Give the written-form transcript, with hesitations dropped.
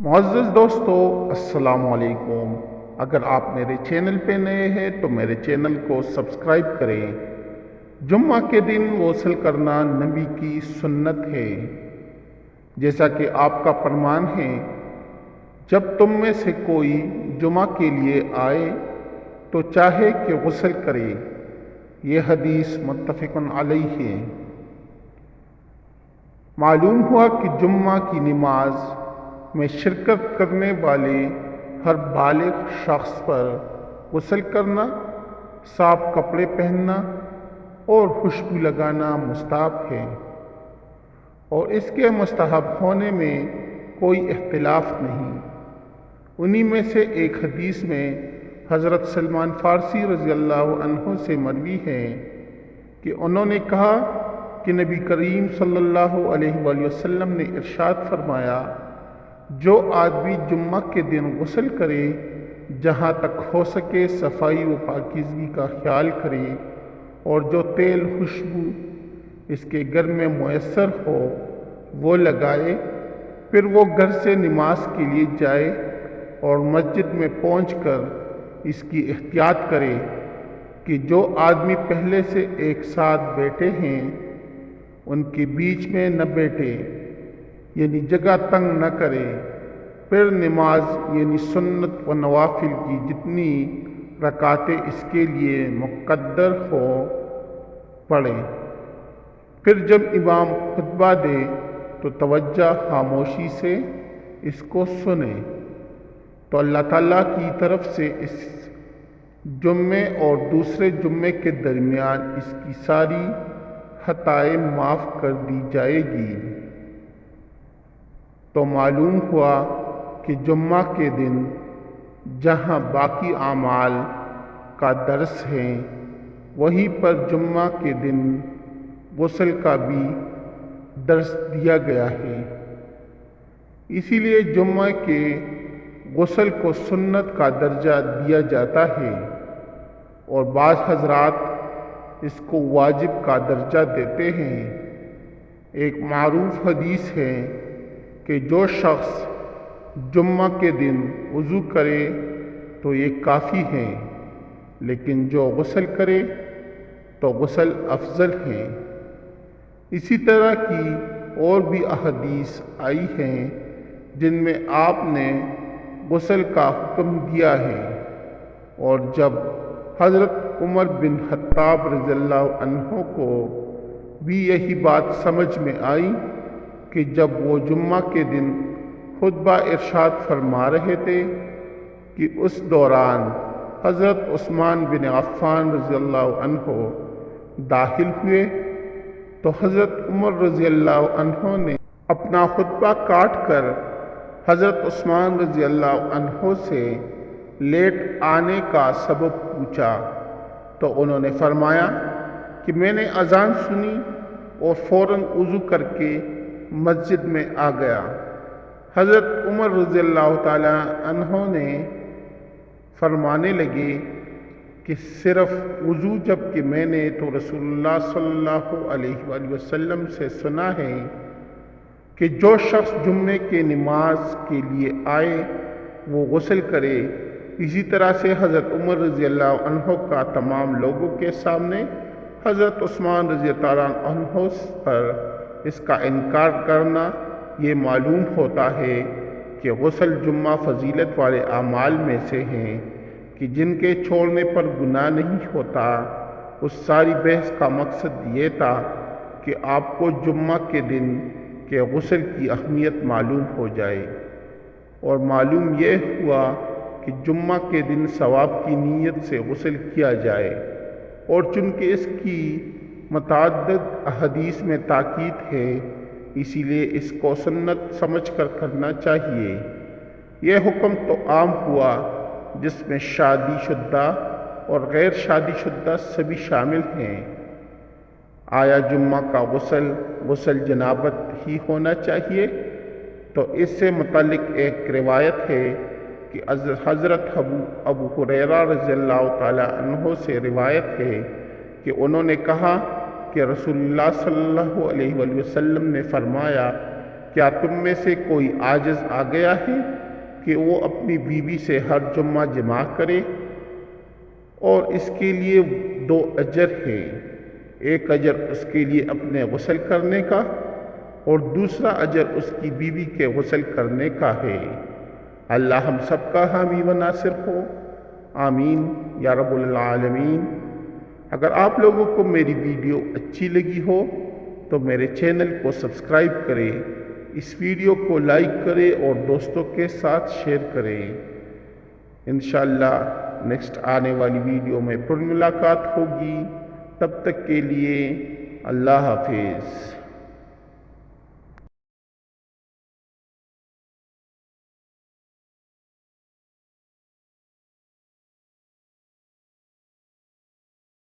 معزز دوستو، السلام علیکم۔ اگر آپ میرے چینل پہ نئے ہیں تو میرے چینل کو سبسکرائب کریں۔ جمعہ کے دن غسل کرنا نبی کی سنت ہے، جیسا کہ آپ کا فرمان ہے، جب تم میں سے کوئی جمعہ کے لیے آئے تو چاہے کہ غسل کرے۔ یہ حدیث متفق علیہ ہے۔ معلوم ہوا کہ جمعہ کی نماز میں شرکت کرنے والے ہر بالغ شخص پر غسل کرنا، صاف کپڑے پہننا اور خوشبو لگانا مستحب ہے، اور اس کے مستحب ہونے میں کوئی اختلاف نہیں۔ انہی میں سے ایک حدیث میں حضرت سلمان فارسی رضی اللہ عنہ سے مروی ہے کہ انہوں نے کہا کہ نبی کریم صلی اللہ علیہ وآلہ وسلم نے ارشاد فرمایا، جو آدمی جمعہ کے دن غسل کرے جہاں تک ہو سکے صفائی و پاکیزگی کا خیال کرے، اور جو تیل خوشبو اس کے گھر میں میسر ہو وہ لگائے، پھر وہ گھر سے نماز کے لیے جائے اور مسجد میں پہنچ کر اس کی احتیاط کرے کہ جو آدمی پہلے سے ایک ساتھ بیٹھے ہیں ان کے بیچ میں نہ بیٹھے، یعنی جگہ تنگ نہ کرے، پھر نماز یعنی سنت و نوافل کی جتنی رکعتیں اس کے لیے مقدر ہو پڑھے۔ پھر جب امام خطبہ دے تو توجہ خاموشی سے اس کو سنے، تو اللہ تعالیٰ کی طرف سے اس جمعے اور دوسرے جمعے کے درمیان اس کی ساری خطائیں معاف کر دی جائے گی۔ تو معلوم ہوا کہ جمعہ کے دن جہاں باقی اعمال کا درس ہے، وہیں پر جمعہ کے دن غسل کا بھی درس دیا گیا ہے۔ اسی لیے جمعہ کے غسل کو سنت کا درجہ دیا جاتا ہے، اور بعض حضرات اس کو واجب کا درجہ دیتے ہیں۔ ایک معروف حدیث ہے کہ جو شخص جمعہ کے دن وضو کرے تو یہ کافی ہے، لیکن جو غسل کرے تو غسل افضل ہے۔ اسی طرح کی اور بھی احادیث آئی ہیں جن میں آپ نے غسل کا حکم دیا ہے، اور جب حضرت عمر بن خطاب رضی اللہ عنہ کو بھی یہی بات سمجھ میں آئی کہ جب وہ جمعہ کے دن خطبہ ارشاد فرما رہے تھے کہ اس دوران حضرت عثمان بن عفان رضی اللہ عنہ داخل ہوئے، تو حضرت عمر رضی اللہ عنہ نے اپنا خطبہ کاٹ کر حضرت عثمان رضی اللہ عنہ سے لیٹ آنے کا سبب پوچھا، تو انہوں نے فرمایا کہ میں نے اذان سنی اور فوراً وضو کر کے مسجد میں آ گیا۔ حضرت عمر رضی اللہ تعالی عنہ نے فرمانے لگے کہ صرف وضو، جبکہ میں نے تو رسول اللہ صلی اللہ علیہ وآلہ وسلم سے سنا ہے کہ جو شخص جمعے کی نماز کے لیے آئے وہ غسل کرے۔ اسی طرح سے حضرت عمر رضی اللہ عنہ کا تمام لوگوں کے سامنے حضرت عثمان رضی اللہ عنہ پر اس کا انکار کرنا یہ معلوم ہوتا ہے کہ غسل جمعہ فضیلت والے اعمال میں سے ہیں کہ جن کے چھوڑنے پر گناہ نہیں ہوتا۔ اس ساری بحث کا مقصد یہ تھا کہ آپ کو جمعہ کے دن کے غسل کی اہمیت معلوم ہو جائے، اور معلوم یہ ہوا کہ جمعہ کے دن ثواب کی نیت سے غسل کیا جائے، اور چونکہ اس کی متعدد احادیث میں تاکید ہے، اسی لیے اس کو سنت سمجھ کر کرنا چاہیے۔ یہ حکم تو عام ہوا جس میں شادی شدہ اور غیر شادی شدہ سبھی شامل ہیں۔ آیا جمعہ کا غسل جنابت ہی ہونا چاہیے؟ تو اس سے متعلق ایک روایت ہے کہ حضرت ابو ہریرہ رضی اللہ تعالی عنہ سے روایت ہے کہ انہوں نے کہا کہ رسول اللہ صلی اللہ علیہ وآلہ وسلم نے فرمایا کیا تم میں سے کوئی عاجز آ گیا ہے کہ وہ اپنی بیوی سے ہر جمعہ جماع کرے؟ اور اس کے لیے 2 اجر ہیں، ایک اجر اس کے لیے اپنے غسل کرنے کا اور دوسرا اجر اس کی بیوی کے غسل کرنے کا ہے۔ اللہ ہم سب کا حامی و ناصر ہو، آمین یا رب العالمین۔ اگر آپ لوگوں کو میری ویڈیو اچھی لگی ہو تو میرے چینل کو سبسکرائب کریں، اس ویڈیو کو لائک کریں اور دوستوں کے ساتھ شیئر کریں۔ انشاءاللہ نیکسٹ آنے والی ویڈیو میں پھر ملاقات ہوگی، تب تک کے لیے اللہ حافظ۔